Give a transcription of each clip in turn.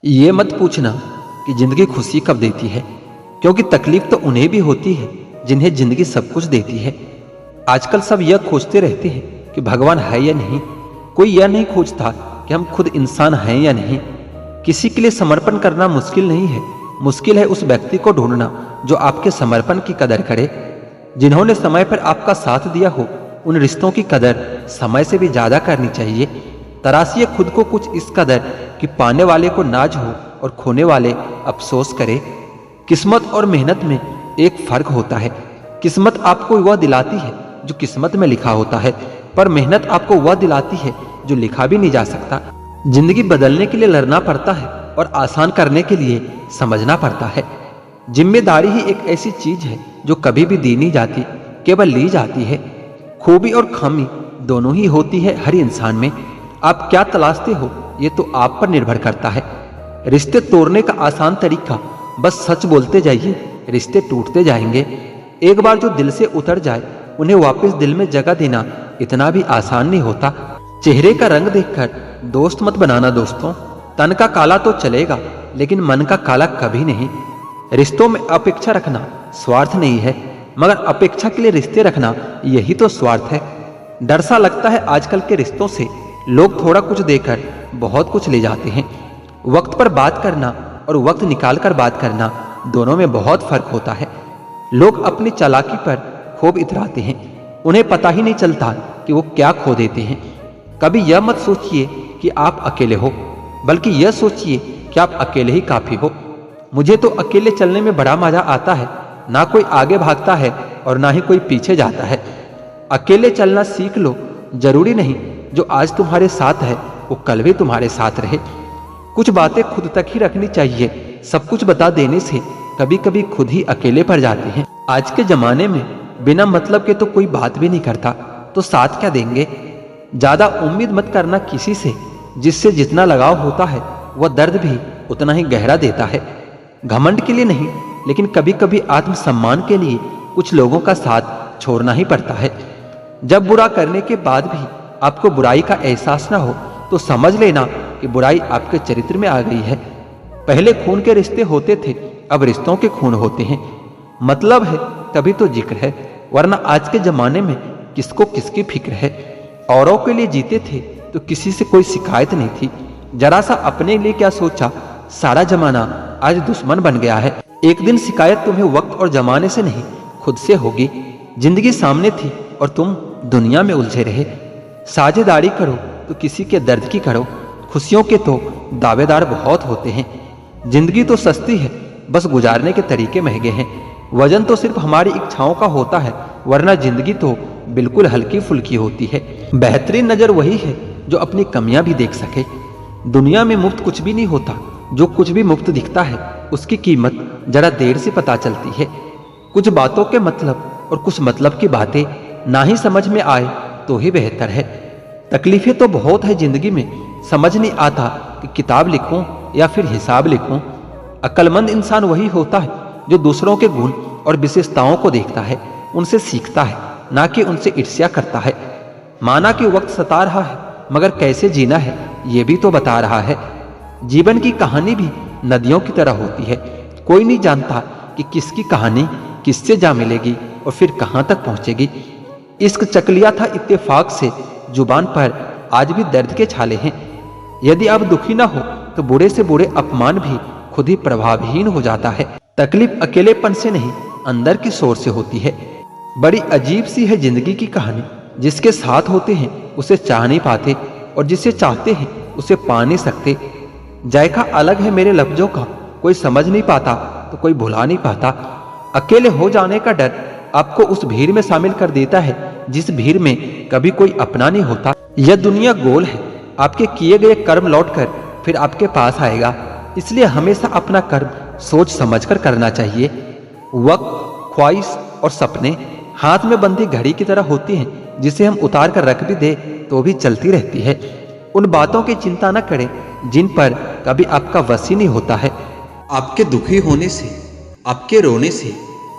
ये मत पूछना कि जिंदगी खुशी कब देती है, क्योंकि तकलीफ तो उन्हें भी होती है जिन्हें जिंदगी सब कुछ देती है। आजकल सब यह खोजते रहते हैं कि भगवान है या नहीं। कोई यह नहीं खोजता कि हम खुद इंसान हैं या नहीं। किसी के लिए समर्पण करना मुश्किल नहीं है, मुश्किल है उस व्यक्ति को ढूंढना जो आपके समर्पण की कदर करे। जिन्होंने समय पर आपका साथ दिया हो, उन रिश्तों की कदर समय से भी ज्यादा करनी चाहिए। तराशिए खुद को कुछ इस कदर कि पाने वाले को नाज हो और खोने वाले अफसोस करे। किस्मत और मेहनत में एक फर्क होता है। किस्मत आपको वह दिलाती है जो किस्मत में लिखा होता है, पर मेहनत आपको वह दिलाती है जो लिखा भी नहीं जा सकता। जिंदगी बदलने के लिए लड़ना पड़ता है और आसान करने के लिए समझना पड़ता है। जिम्मेदारी ही एक ऐसी चीज है जो कभी भी दी नहीं जाती, केवल ली जाती है। खूबी और खामी दोनों ही होती है हर इंसान में। आप क्या तलाशते हो ये तो आप पर निर्भर करता है। रिश्ते तोड़ने का आसान तरीका बस सच बोलते जाइए, रिश्ते टूटते जाएंगे। एक बार जो दिल से उतर जाए उन्हें वापस दिल में जगह देना इतना भी आसान नहीं होता। चेहरे का रंग देखकर दोस्त मत बनाना दोस्तों। तन का काला तो चलेगा लेकिन मन का काला कभी नहीं। रिश्तों में अपेक्षा रखना स्वार्थ नहीं है, मगर अपेक्षा के लिए रिश्ते रखना यही तो स्वार्थ है। डर सा लगता है आजकल के रिश्तों से। लोग थोड़ा कुछ देकर बहुत कुछ ले जाते हैं। वक्त पर बात करना और वक्त निकाल कर बात करना दोनों में बहुत फर्क होता है। लोग अपनी चालाकी पर खूब इतराते हैं, उन्हें पता ही नहीं चलता कि वो क्या खो देते हैं। कभी यह मत सोचिए कि आप अकेले हो, बल्कि यह सोचिए कि आप अकेले ही काफी हो। मुझे तो अकेले चलने में बड़ा मजा आता है। ना कोई आगे भागता है और ना ही कोई पीछे जाता है। अकेले चलना सीख लो। जरूरी नहीं जो आज तुम्हारे साथ है वो कल भी तुम्हारे साथ रहे। कुछ बातें खुद तक ही रखनी चाहिए। सब कुछ बता देने से कभी कभी खुद ही अकेले पड़ जाते हैं। आज के जमाने में बिना मतलब के तो कोई बात भी नहीं करता, तो साथ क्या देंगे। ज्यादा उम्मीद मत करना किसी से। जिससे जितना लगाव होता है वह दर्द भी उतना ही गहरा देता है। घमंड के लिए नहीं, लेकिन कभी कभी आत्मसम्मान के लिए कुछ लोगों का साथ छोड़ना ही पड़ता है। जब बुरा करने के बाद भी आपको बुराई का एहसास ना हो तो समझ लेना कि बुराई आपके चरित्र में आ गई है। पहले खून के रिश्ते होते थे, अब रिश्तों के खून होते हैं। मतलब है तभी तो जिक्र है, वरना आज के जमाने में किसको किसकी फिक्र है। औरों के लिए जीते थे तो किसी से कोई शिकायत नहीं थी। जरा सा अपने लिए क्या सोचा, सारा जमाना आज दुश्मन बन गया है। एक दिन शिकायत तुम्हें वक्त और जमाने से नहीं खुद से होगी। जिंदगी सामने थी और तुम दुनिया में उलझे रहे। साझेदारी करो तो किसी के दर्द की करो। खुशियों के तो दावेदार बहुत होते हैं। जिंदगी तो सस्ती है, बस गुजारने के तरीके महंगे हैं। वजन तो सिर्फ हमारी इच्छाओं का होता है, वरना जिंदगी तो बिल्कुल हल्की फुल्की होती है। बेहतरीन नजर वही है जो अपनी कमियां भी देख सके। दुनिया में मुफ्त कुछ भी नहीं होता। जो कुछ भी मुफ्त दिखता है उसकी कीमत जरा देर से पता चलती है। कुछ बातों के मतलब और कुछ मतलब की बातें ना ही समझ में आए तो ही बेहतर है। तकलीफें तो बहुत है जिंदगी में, समझ नहीं आता कि किताब लिखूं या फिर हिसाब लिखूं। अक्लमंद इंसान वही होता है जो दूसरों के गुण और विशेषताओं को देखता है, उनसे सीखता है, ना कि उनसे ईर्ष्या करता है। माना कि वक्त सता रहा है, मगर कैसे जीना है ये भी तो बता रहा है। जीवन की कहानी भी नदियों की तरह होती है। कोई नहीं जानता कि किसकी कहानी किससे जा मिलेगी और फिर कहां तक पहुंचेगी। इश्क चकलिया था इत्तेफाक से, जुबान पर आज भी दर्द के छाले हैं। यदि आप दुखी ना हो तो बुरे से बुरे अपमान भी खुद ही प्रभावहीन हो जाता है। तकलीफ अकेलेपन से नहीं, अंदर की सोच से होती है। बड़ी अजीब सी है जिंदगी की कहानी। जिसके साथ होते हैं उसे चाह नहीं पाते, और जिसे चाहते हैं उसे पा नहीं सकते। जायका अलग है मेरे लफ्जों का, कोई समझ नहीं पाता तो कोई भुला नहीं पाता। अकेले हो जाने का डर आपको उस भीड़ में शामिल कर देता है जिस भीड़ में कभी कोई अपना नहीं होता। यह दुनिया गोल है, आपके किए गए कर्म लौटकर फिर आपके पास आएगा। इसलिए हमेशा अपना कर्म सोच समझकर करना चाहिए। वक्त, ख्वाहिश और सपने हाथ में बंधी घड़ी की तरह होती हैं, जिसे हम उतार कर रख भी दे तो भी चलती रहती है। उन बातों की चिंता न करें जिन पर कभी आपका वश ही नहीं होता है। आपके दुखी होने से, आपके रोने से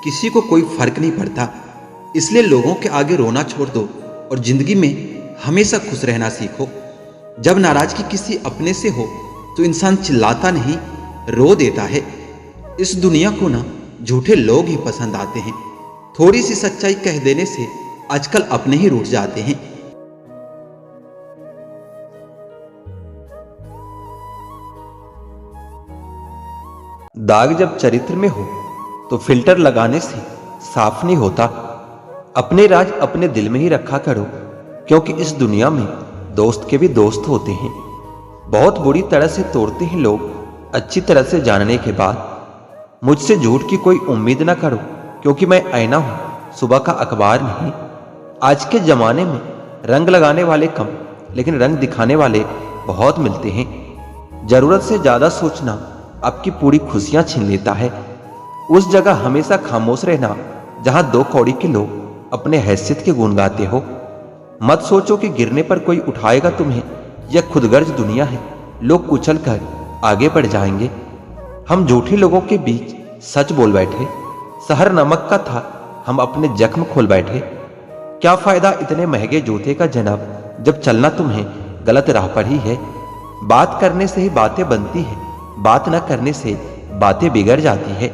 किसी को कोई फर्क नहीं पड़ता। इसलिए लोगों के आगे रोना छोड़ दो और जिंदगी में हमेशा खुश रहना सीखो। जब नाराजगी किसी अपने से हो तो इंसान चिल्लाता नहीं, रो देता है। इस दुनिया को ना झूठे लोग ही पसंद आते हैं। थोड़ी सी सच्चाई कह देने से आजकल अपने ही रूठ जाते हैं। दाग जब चरित्र में हो तो फिल्टर लगाने से साफ नहीं होता। अपने राज अपने दिल में ही रखा करो, क्योंकि इस दुनिया में दोस्त के भी दोस्त होते हैं। बहुत बुरी तरह से तोड़ते हैं लोग अच्छी तरह से जानने के बाद। मुझसे झूठ की कोई उम्मीद ना करो, क्योंकि मैं आईना हूं, सुबह का अखबार नहीं। आज के जमाने में रंग लगाने वाले कम, लेकिन रंग दिखाने वाले बहुत मिलते हैं। जरूरत से ज्यादा सोचना आपकी पूरी खुशियां छीन लेता है। उस जगह हमेशा खामोश रहना जहां दो कौड़ी के लोग अपने हैसियत के गुण गाते हो। मत सोचो कि गिरने पर कोई उठाएगा तुम्हें, यह खुदगर्ज दुनिया है। लोग कुचल कर आगे बढ़ जाएंगे। हम झूठे लोगों के बीच सच बोल बैठे। शहर नमक का था, हम अपने जख्म खोल बैठे। क्या फायदा इतने महंगे जूते का जनाब, जब चलना तुम्हें गलत राह पर ही है। बात करने से ही बातें बनती है, बात न करने से बातें बिगड़ जाती है।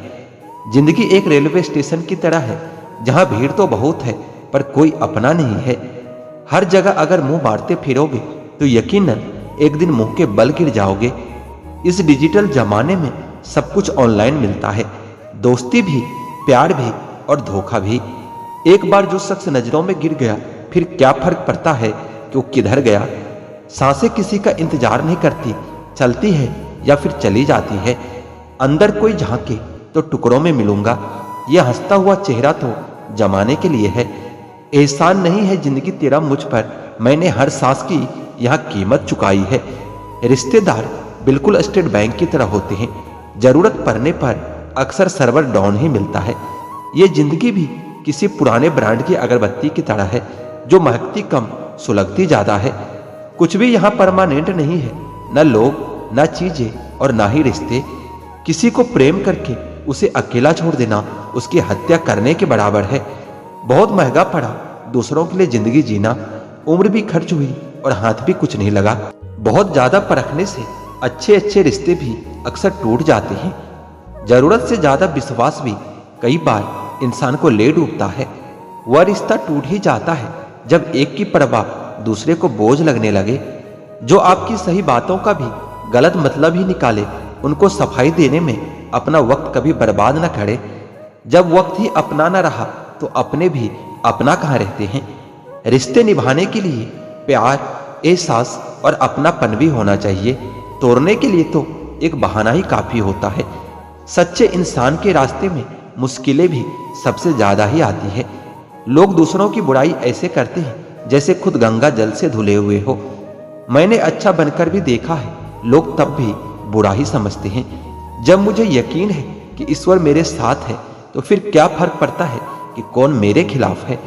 जिंदगी एक रेलवे स्टेशन की तरह है, जहां भीड़ तो बहुत है पर कोई अपना नहीं है। हर जगह अगर मुंह मारते फिरोगे तो यकीनन एक दिन मुंह के बल गिर जाओगे। इस डिजिटल जमाने में सब कुछ ऑनलाइन मिलता है, दोस्ती भी, प्यार भी और धोखा भी। एक बार जो शख्स नजरों में गिर गया, फिर क्या फर्क पड़ता है कि वो किधर गया। सांसें किसी का इंतजार नहीं करती, चलती है या फिर चली जाती है। अंदर कोई झांके तो टुकड़ों में मिलूंगा, यह हंसता हुआ चेहरा तो जमाने के लिए है। एहसान नहीं है जिंदगी तेरा मुझ पर, मैंने हर सांस की यहाँ कीमत चुकाई है। रिश्तेदार बिल्कुल स्टेट बैंक की तरह होते हैं, जरूरत पड़ने पर अक्सर सर्वर डाउन ही मिलता है। ये जिंदगी भी किसी पुराने ब्रांड की अगरबत्ती की तरह है, जो महकती कम सुलगती ज्यादा है। कुछ भी यहाँ परमानेंट नहीं है, न लोग, न चीजें और ना ही रिश्ते। किसी को प्रेम करके उसे अकेला छोड़ देना उसकी हत्या करने के बराबर है। बहुत महंगा पड़ा दूसरों के लिए जिंदगी जीना। उम्र भी खर्च हुई और हाथ भी कुछ नहीं लगा। बहुत ज्यादा परखने से अच्छे अच्छे रिश्ते भी अक्सर टूट जाते हैं। जरूरत से ज्यादा विश्वास भी कई बार इंसान को ले डूबता है। वह रिश्ता टूट ही जाता है जब एक की परवाह दूसरे को बोझ लगने लगे। जो आपकी सही बातों का भी गलत मतलब ही निकाले, उनको सफाई देने में अपना वक्त कभी बर्बाद न करे। जब वक्त ही अपना न रहा तो अपने भी अपना कहाँ रहते हैं। रिश्ते निभाने के लिए प्यार, एहसास और अपनापन भी होना चाहिए। तोड़ने के लिए तो एक बहाना ही काफी होता है। सच्चे इंसान के रास्ते में मुश्किलें भी सबसे ज्यादा ही आती है। लोग दूसरों की बुराई ऐसे करते हैं जैसे खुद गंगा जल से धुले हुए हो। मैंने अच्छा बनकर भी देखा है, लोग तब भी बुरा ही समझते हैं। जब मुझे यकीन है कि ईश्वर मेरे साथ है, तो फिर क्या फर्क पड़ता है कि कौन मेरे खिलाफ है।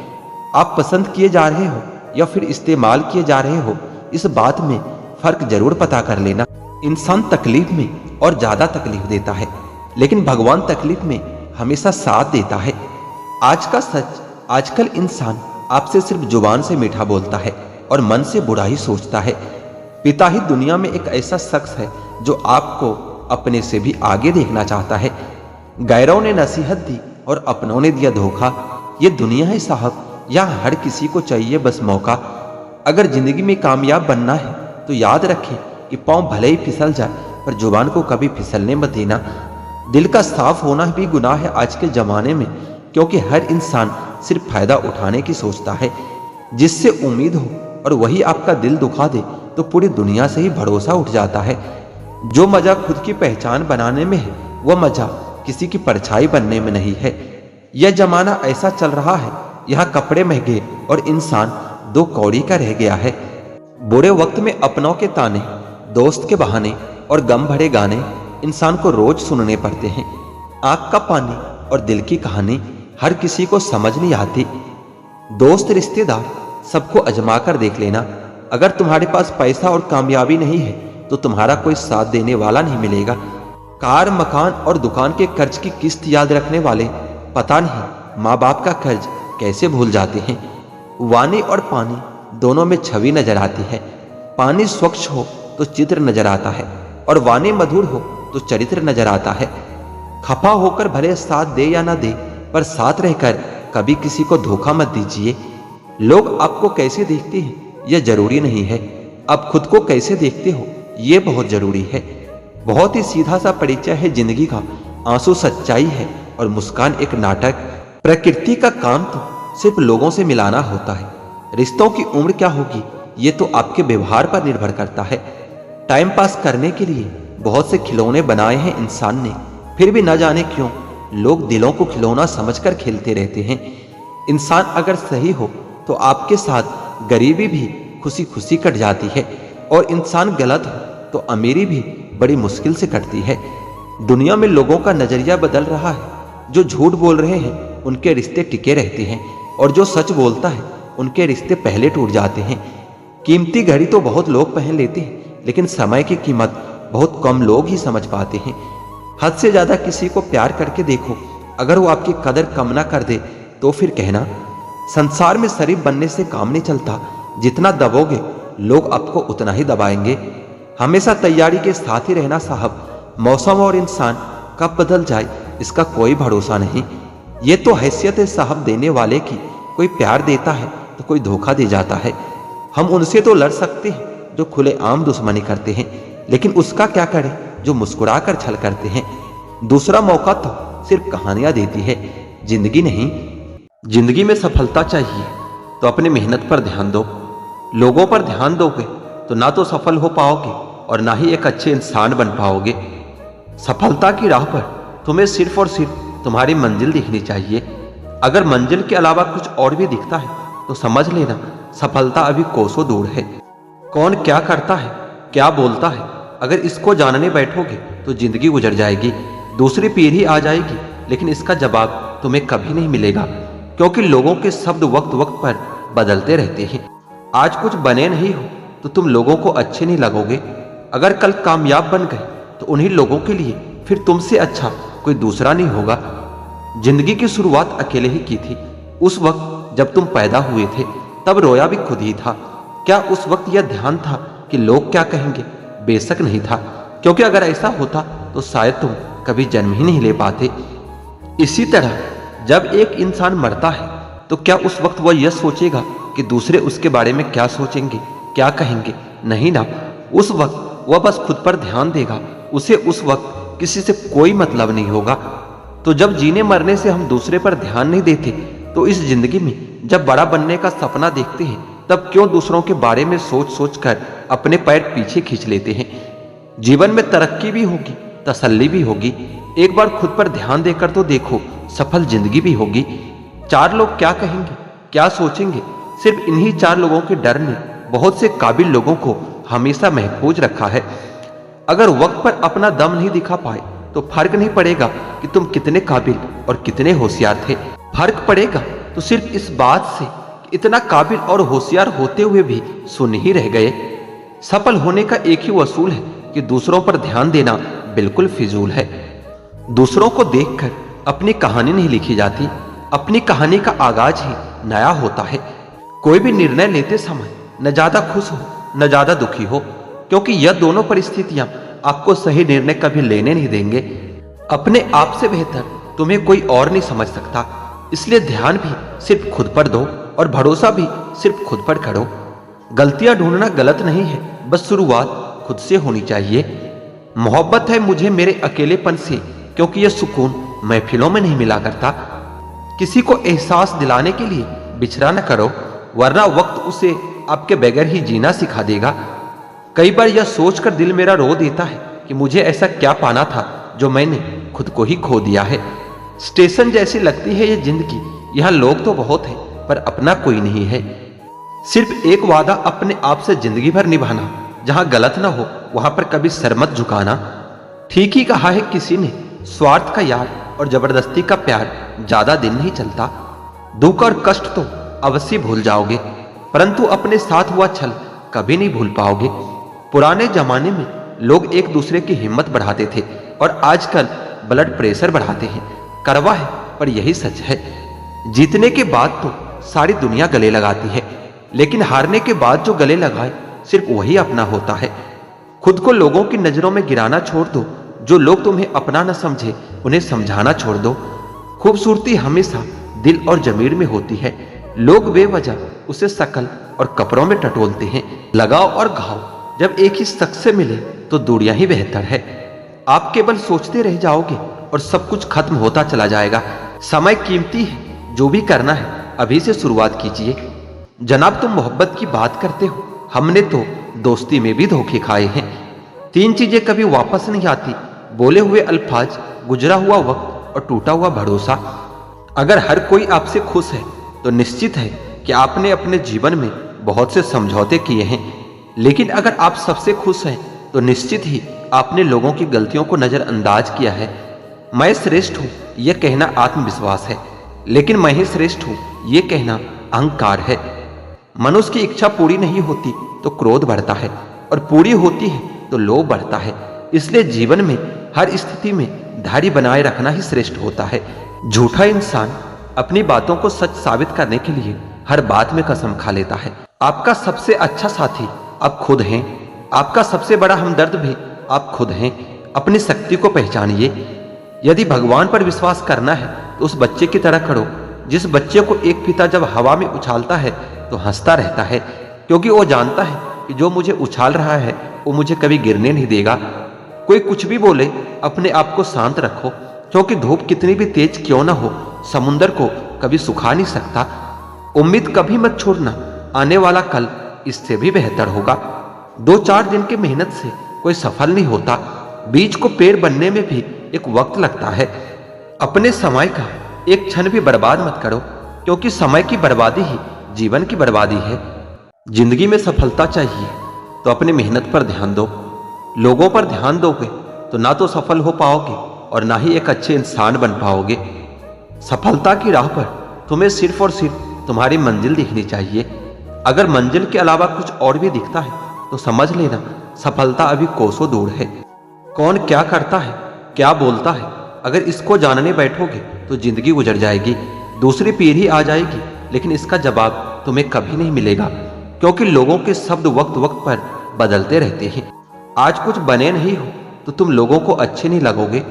आप पसंद किए जा रहे हो या फिर इस्तेमाल किए जा रहे हो, इस बात में फर्क जरूर पता कर लेना। इंसान तकलीफ में और ज्यादा तकलीफ देता है, लेकिन भगवान तकलीफ में हमेशा साथ देता है। आज का सच, आजकल इंसान आपसे सिर्फ जुबान से मीठा बोलता है और मन से बुरा ही सोचता है। पिता ही दुनिया में एक ऐसा शख्स है जो आपको अपने से भी आगे देखना चाहता है। गैरों ने नसीहत दी और अपनों ने दिया धोखा। ये दुनिया है साहब, यहाँ हर किसी को चाहिए बस मौका। अगर जिंदगी में कामयाब बनना है तो याद रखें कि पाँव भले ही फिसल जाए, पर जुबान को कभी फिसलने मत देना। दिल का साफ होना भी गुनाह है आज के जमाने में, क्योंकि हर इंसान सिर्फ फायदा उठाने की सोचता है। जिससे उम्मीद हो और वही आपका दिल दुखा दे तो पूरी दुनिया से ही भरोसा उठ जाता है। जो मजा खुद की पहचान बनाने में है, वह मजा किसी की परछाई बनने में नहीं है। यह जमाना ऐसा चल रहा है, यहाँ कपड़े महंगे और इंसान दो कौड़ी का रह गया है। बुरे वक्त में अपनों के ताने, दोस्त के बहाने और गम भरे गाने इंसान को रोज सुनने पड़ते हैं। आंख का पानी और दिल की कहानी हर किसी को समझ नहीं आती। दोस्त, रिश्तेदार सबको अजमा कर देख लेना। अगर तुम्हारे पास पैसा और कामयाबी नहीं है तो तुम्हारा कोई साथ देने वाला नहीं मिलेगा। कार, मकान और दुकान के कर्ज की किस्त याद रखने वाले पता नहीं माँ बाप का कर्ज कैसे भूल जाते हैं। वाणी और पानी दोनों में छवि नजर आती है। पानी स्वच्छ हो तो चित्र नजर आता है और वाणी मधुर हो तो चरित्र नजर आता है। खफा होकर भले साथ दे या ना दे, पर साथ रहकर कभी किसी को धोखा मत दीजिए। लोग आपको कैसे देखते हैं यह जरूरी नहीं है, आप खुद को कैसे देखते हो यह बहुत जरूरी है। बहुत ही सीधा सा परिचय है जिंदगी का, आंसू सच्चाई है और मुस्कान एक नाटक। प्रकृति का काम तो सिर्फ लोगों से मिलाना होता है, रिश्तों की उम्र क्या होगी ये तो आपके व्यवहार पर निर्भर करता है। टाइम पास करने के लिए बहुत से खिलौने बनाए हैं इंसान ने, फिर भी न जाने क्यों लोग दिलों को खिलौना समझकर खेलते रहते हैं। इंसान अगर सही हो तो आपके साथ गरीबी भी खुशी खुशी कट जाती है, और इंसान गलत हो तो अमीरी भी बड़ी मुश्किल से कटती है। दुनिया में लोगों का नजरिया बदल रहा है, जो झूठ बोल रहे हैं उनके रिश्ते टिके रहते हैं, और जो सच बोलता है उनके रिश्ते पहले टूट जाते हैं। कीमती घड़ी तो बहुत लोग पहन लेते हैं, लेकिन समय की कीमत बहुत कम लोग ही समझ पाते हैं। हद से ज्यादा किसी को प्यार करके देखो, अगर वो आपकी कदर कम ना कर दे तो फिर कहना। संसार में शरीफ बनने से काम नहीं चलता, जितना दबोगे लोग आपको उतना ही दबाएंगे। हमेशा तैयारी के साथ ही रहना साहब, मौसम और इंसान कब बदल जाए इसका कोई भरोसा नहीं। ये तो हैसियत है साहब देने वाले की, कोई प्यार देता है तो कोई धोखा दे जाता है। हम उनसे तो लड़ सकते हैं जो खुलेआम दुश्मनी करते हैं, लेकिन उसका क्या करें जो मुस्कुरा कर छल करते हैं। दूसरा मौका तो सिर्फ कहानियां देती है, जिंदगी नहीं। जिंदगी में सफलता चाहिए तो अपनी मेहनत पर ध्यान दो। लोगों पर ध्यान दोगे तो ना तो सफल हो पाओगे और ना ही एक अच्छे इंसान बन पाओगे। सफलता की राह पर तुम्हें सिर्फ और सिर्फ तुम्हारी मंजिल दिखनी चाहिए। अगर मंजिल के अलावा कुछ और भी दिखता है तो समझ लेना सफलता अभी कोसों दूर है। कौन क्या करता है, क्या बोलता है, अगर इसको जानने बैठोगे तो जिंदगी गुजर जाएगी, दूसरी पीढ़ी आ जाएगी, लेकिन इसका जवाब तुम्हें कभी नहीं मिलेगा, क्योंकि लोगों के शब्द वक्त वक्त पर बदलते रहते हैं। आज कुछ बने नहीं हो तो तुम लोगों को अच्छे नहीं लगोगे, अगर कल कामयाब बन गए तो उन्हीं लोगों के लिए फिर तुमसे अच्छा कोई दूसरा नहीं होगा। जिंदगी की शुरुआत अकेले ही की थी। उस वक्त जब तुम पैदा हुए थे तब रोया भी खुद ही था। क्या उस वक्त यह ध्यान था कि लोग क्या कहेंगे? बेशक नहीं था, क्योंकि अगर ऐसा होता तो शायद तुम कभी जन्म ही नहीं ले पाते। इसी तरह जब एक इंसान मरता है तो क्या उस वक्त वह यह सोचेगा कि दूसरे उसके बारे में क्या सोचेंगे, क्या कहेंगे? नहीं ना, उस वक्त वह बस खुद पर ध्यान देगा। उसे उस वक्त किसी से कोई मतलब नहीं होगा। तो जब जीने मरने से हम दूसरे पर ध्यान नहीं देते, तो इस जिंदगी में जब बड़ा बनने का सपना देखते हैं तब क्यों दूसरों के बारे में सोच सोच कर अपने पैर पीछे खींच लेते हैं। जीवन में तरक्की भी होगी, तसल्ली भी होगी। एक बार खुद पर ध्यान देकर तो देखो, सफल जिंदगी भी होगी। चार लोग क्या कहेंगे, क्या सोचेंगे, सिर्फ इन्हीं चार लोगों के डर ने बहुत से काबिल लोगों को हमेशा महफूज रखा है। अगर वक्त पर अपना दम नहीं दिखा पाए तो फर्क नहीं पड़ेगा कि तुम कितने काबिल और कितने होशियार थे। फर्क पड़ेगा तो सिर्फ इस बात से कि इतना काबिल और होशियार होते हुए भी सुन ही रह गए। सफल होने का एक ही वसूल है कि दूसरों पर ध्यान देना बिल्कुल फिजूल है। दूसरों को देखकर अपनी कहानी नहीं लिखी जाती, अपनी कहानी का आगाज ही नया होता है। कोई भी निर्णय लेते समय न ज्यादा खुश हो न ज्यादा दुखी हो, क्योंकि यह दोनों परिस्थितियां आपको सही निर्णय कभी लेने नहीं देंगे। अपने आप से बेहतर तुम्हें कोई और नहीं समझ सकता, इसलिए ध्यान भी सिर्फ खुद पर दो और भरोसा भी सिर्फ खुद पर करो। गलतियां ढूंढना गलत नहीं है, बस शुरुआत खुद से होनी चाहिए। मोहब्बत है मुझे मेरे अकेलेपन से, क्योंकि यह सुकून महफिलों में नहीं मिला करता। किसी को एहसास दिलाने के लिए बिछड़ा न करो, वरना वक्त उसे आपके बगैर ही जीना सिखा देगा। कई बार यह सोचकर दिल मेरा रो देता है कि मुझे ऐसा क्या पाना था जो मैंने खुद को ही खो दिया है। स्टेशन जैसी लगती है ये जिंदगी, यहाँ लोग तो बहुत हैं पर अपना कोई नहीं है। सिर्फ एक वादा अपने आप से जिंदगी भर निभाना, जहां गलत ना हो वहां पर कभी सर मत झुकाना। ठीक ही कहा है किसी ने, स्वार्थ का यार और जबरदस्ती का प्यार ज्यादा दिन नहीं चलता। दुख और कष्ट तो अवश्य भूल जाओगे, परंतु अपने साथ हुआ छल कभी नहीं भूल पाओगे। पुराने जमाने में लोग एक दूसरे की हिम्मत बढ़ाते थे और आजकल ब्लड प्रेशर बढ़ाते हैं। कड़वा है पर यही सच है। जीतने के बाद तो सारी दुनिया गले लगाती है, लेकिन हारने के बाद जो गले लगाए सिर्फ वही अपना होता है। खुद को लोगों की नजरों में गिराना छोड़ दो। जो लोग तुम्हें अपना न समझे उन्हें समझाना छोड़ दो। खूबसूरती हमेशा दिल और जमीर में होती है। लोग बेवजह उसे शकल और कपड़ों में टटोलते हैं। लगाव और घाव जब एक ही शख्स से मिले तो दूरियां ही बेहतर है। आप केवल सोचते रह जाओगे और सब कुछ खत्म होता चला जाएगा। समय कीमती है, जो भी करना है अभी से शुरुआत कीजिए। जनाब, तुम मोहब्बत की बात करते हो, हमने तो दोस्ती में भी धोखे खाए हैं। 3 चीजें कभी वापस नहीं आती: बोले हुए अल्फाज, गुजरा हुआ वक्त और टूटा हुआ भरोसा। अगर हर कोई आपसे खुश है तो निश्चित है कि आपने अपने जीवन में बहुत से समझौते किए हैं। लेकिन अगर आप सबसे खुश हैं तो निश्चित ही आपने लोगों की गलतियों को नजरअंदाज किया है। मैं श्रेष्ठ हूं यह कहना आत्मविश्वास है, लेकिन मैं ही श्रेष्ठ हूं यह कहना अहंकार है। मनुष्य की इच्छा पूरी नहीं होती तो क्रोध बढ़ता है, और पूरी होती है तो लोभ बढ़ता है। इसलिए जीवन में हर स्थिति में धैर्य बनाए रखना ही श्रेष्ठ होता है। झूठा इंसान अपनी बातों को सच साबित करने के लिए हर बात में कसम खा लेता है। आपका सबसे अच्छा साथी आप खुद हैं। आपका सबसे बड़ा हमदर्द भी आप खुद हैं। अपनी शक्ति को पहचानिए। यदि भगवान पर विश्वास करना है तो उस बच्चे की तरह करो जिस बच्चे को एक पिता जब हवा में उछालता है तो हंसता रहता है, क्योंकि वो जानता है कि जो मुझे उछाल रहा है वो मुझे कभी गिरने नहीं देगा। कोई कुछ भी बोले, अपने आप को शांत रखो, क्योंकि धूप कितनी भी तेज क्यों ना हो समुंदर को कभी सुखा नहीं सकता। उम्मीद कभी मत छोड़ना, आने वाला कल इससे भी बेहतर होगा। 2-4 दिन की मेहनत से कोई सफल नहीं होता। बीज को पेड़ बनने में भी एक वक्त लगता है। अपने समय का एक क्षण भी बर्बाद मत करो, क्योंकि समय की बर्बादी ही जीवन की बर्बादी है। जिंदगी में सफलता चाहिए तो अपनी मेहनत पर ध्यान दो। लोगों पर ध्यान दोगे तो ना तो सफल हो पाओगे और ना ही एक अच्छे इंसान बन पाओगे। सफलता की राह पर तुम्हें सिर्फ और सिर्फ तुम्हारी मंजिल दिखनी चाहिए। अगर मंजिल के अलावा कुछ और भी दिखता है तो समझ लेना सफलता अभी कोसों दूर है। कौन क्या करता है, क्या बोलता है, अगर इसको जानने बैठोगे तो जिंदगी गुजर जाएगी। दूसरी पीढ़ी आ जाएगी, लेकिन इसका जवाब तुम्हें कभी नहीं मिलेगा, क्योंकि लोगों के शब्द वक्त वक्त पर बदलते रहते हैं। आज कुछ बने नहीं हो तो तुम लोगों को अच्छे नहीं लगोगे।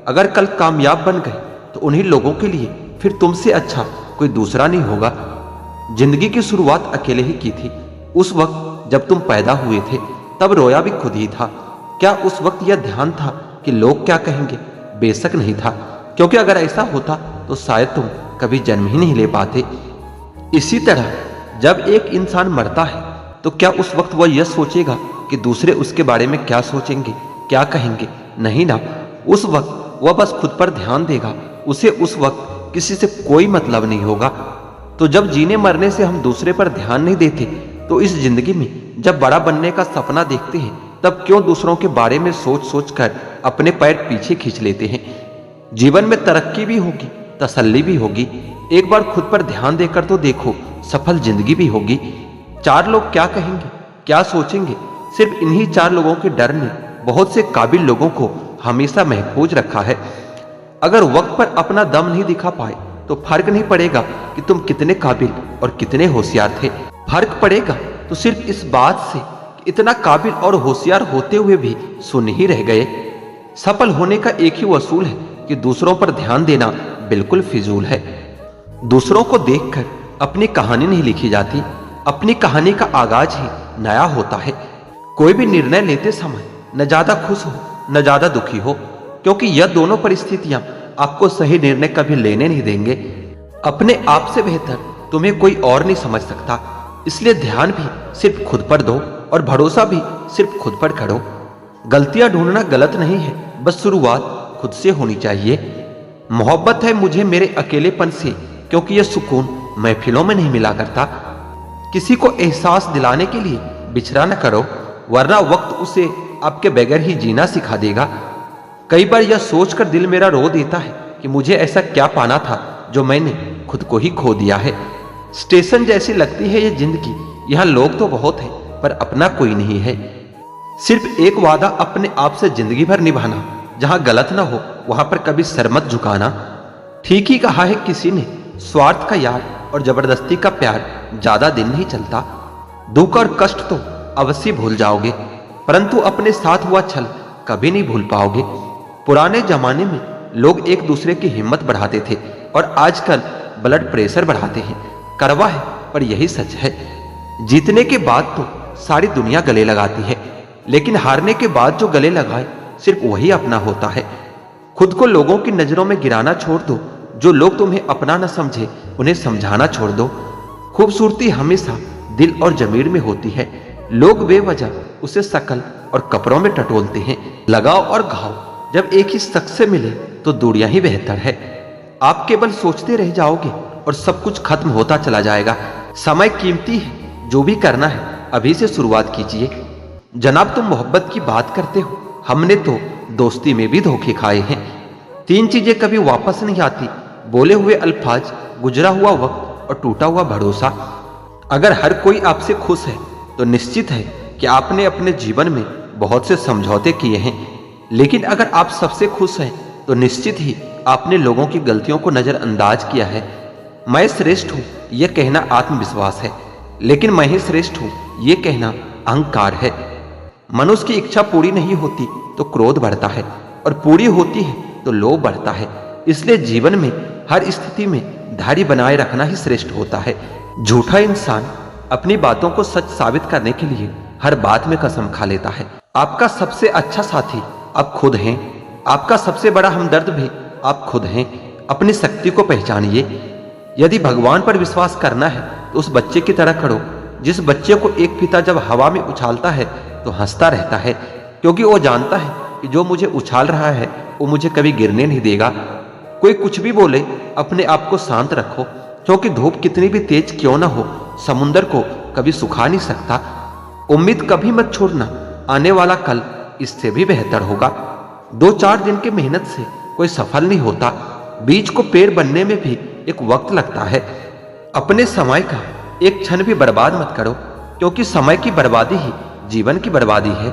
अगर कल कामयाब बन गए तो उन्हीं लोगों के लिए फिर तुमसे अच्छा कोई दूसरा नहीं होगा। जिंदगी की शुरुआत अकेले ही की थी। उस वक्त जब तुम पैदा हुए थे तब रोया भी खुद ही था। क्या उस वक्त यह ध्यान था कि लोग क्या कहेंगे? बेशक नहीं था, क्योंकि अगर ऐसा होता तो शायद तुम कभी जन्म ही नहीं ले पाते। इसी तरह जब एक इंसान मरता है तो क्या उस वक्त वह यह सोचेगा कि दूसरे उसके बारे में क्या सोचेंगे, क्या कहेंगे? नहीं ना। उस वक्त वह बस खुद पर ध्यान देगा। उसे उस वक्त किसी से कोई मतलब नहीं होगा। तो जब जीने मरने से हम दूसरे पर ध्यान नहीं देते तो इस जिंदगी में जब बड़ा बनने का सपना देखते हैं तब क्यों दूसरों के बारे में सोच सोच कर अपने पैर पीछे खींच लेते हैं? जीवन में तरक्की भी होगी, तसल्ली भी होगी। एक बार खुद पर ध्यान देकर तो देखो, सफल जिंदगी भी होगी। 4 लोग क्या कहेंगे, क्या सोचेंगे, सिर्फ इन्हीं 4 लोगों के डर ने बहुत से काबिल लोगों को हमेशा महफूज रखा है। अगर वक्त पर अपना दम नहीं दिखा पाए तो फर्क नहीं पड़ेगा कि तुम कितने काबिल और कितने होशियार थे। फर्क पड़ेगा तो सिर्फ इस बात से कि इतना काबिल और होशियार होते हुए भी सुन ही रह गए। सफल होने का एक ही वसूल है कि दूसरों पर ध्यान देना बिल्कुल फिजूल है। दूसरों को देखकर अपनी कहानी नहीं लिखी जाती, अपनी कहानी का आगाज ही नया होता है। कोई भी निर्णय लेते समय न ज्यादा खुश हो न ज्यादा दुखी हो, क्योंकि यह दोनों परिस्थितियां आपको सही निर्णय कभी लेने नहीं देंगे। अपने आप से बेहतर तुम्हें कोई और नहीं समझ सकता, इसलिए ध्यान भी सिर्फ खुद पर दो और भरोसा भी सिर्फ खुद पर करो। गलतियां ढूंढना गलत नहीं है, बस शुरुआत खुद से होनी चाहिए। मोहब्बत है मुझे मेरे अकेलेपन से, क्योंकि यह सुकून महफिलों में नहीं मिला करता। किसी को एहसास दिलाने के लिए बिछड़ा न करो, वरना वक्त उसे आपके बगैर ही जीना सिखा देगा। कई बार यह सोचकर दिल मेरा रो देता है कि मुझे ऐसा क्या पाना था जो मैंने खुद को ही खो दिया है। स्टेशन जैसी लगती है ये जिंदगी, यहाँ लोग तो बहुत हैं पर अपना कोई नहीं है। सिर्फ एक वादा अपने आप से जिंदगी भर निभाना, जहां गलत ना हो वहां पर कभी सर मत झुकाना। ठीक ही कहा है किसी ने, स्वार्थ का यार और जबरदस्ती का प्यार ज्यादा दिन नहीं चलता। दुख और कष्ट तो अवश्य भूल जाओगे, परंतु अपने साथ हुआ छल कभी नहीं भूल पाओगे। पुराने जमाने में लोग एक दूसरे की हिम्मत बढ़ाते थे और आजकल ब्लड प्रेशर बढ़ाते हैं। कड़वा है पर यही सच है। जीतने के बाद तो सारी दुनिया गले लगाती है, लेकिन हारने के बाद जो गले लगाए सिर्फ वही अपना होता है। खुद को लोगों की नजरों में गिराना छोड़ दो। जो लोग तुम्हें अपना न समझे उन्हें समझाना छोड़ दो। खूबसूरती हमेशा दिल और जमीर में होती है। लोग बेवजह उसे शकल और कपड़ों में टटोलते हैं। लगाव और घाव जब एक ही शख्स से मिले तो दूरियां ही बेहतर है। आप केवल सोचते रह जाओगे और सब कुछ खत्म होता चला जाएगा। समय कीमती है, जो भी करना है अभी से शुरुआत कीजिए। जनाब, तुम मोहब्बत की बात करते हो, हमने तो दोस्ती में भी धोखे खाए हैं। 3 चीजें कभी वापस नहीं आती: बोले हुए अल्फाज, गुजरा हुआ वक्त और टूटा हुआ भरोसा। अगर हर कोई आपसे खुश है तो निश्चित है कि आपने अपने जीवन में बहुत से समझौते किए हैं। लेकिन अगर आप सबसे खुश हैं तो निश्चित ही आपने लोगों की गलतियों को नजरअंदाज किया है। मैं श्रेष्ठ हूं यह कहना आत्मविश्वास है, लेकिन मैं ही श्रेष्ठ हूं यह कहना अहंकार है। मनुष्य की इच्छा पूरी नहीं होती तो क्रोध बढ़ता है, और पूरी होती है तो लोभ बढ़ता है। इसलिए जीवन में हर स्थिति में धैर्य बनाए रखना ही श्रेष्ठ होता है। झूठा इंसान अपनी बातों को सच साबित करने के लिए हर बात में कसम खा लेता है। आपका सबसे अच्छा साथी आप खुद हैं। आपका सबसे बड़ा हमदर्द भी आप खुद हैं। अपनी शक्ति को पहचानिए। यदि भगवान पर विश्वास करना है तो उस बच्चे की तरह खड़ो जिस बच्चे को एक पिता जब हवा में उछालता है तो हंसता रहता है, क्योंकि वो जानता है कि जो मुझे उछाल रहा है वो मुझे कभी गिरने नहीं देगा। कोई कुछ भी बोले, अपने आप को शांत रखो, क्योंकि धूप कितनी भी तेज क्यों ना हो समुंदर को कभी सुखा नहीं सकता। उम्मीद कभी मत छोड़ना, आने वाला कल इससे भी बेहतर होगा। 2-4 दिन की मेहनत से कोई सफल नहीं होता। बीज को पेड़ बनने में भी एक वक्त लगता है। अपने समय का एक क्षण भी बर्बाद मत करो, क्योंकि समय की बर्बादी ही जीवन की बर्बादी है।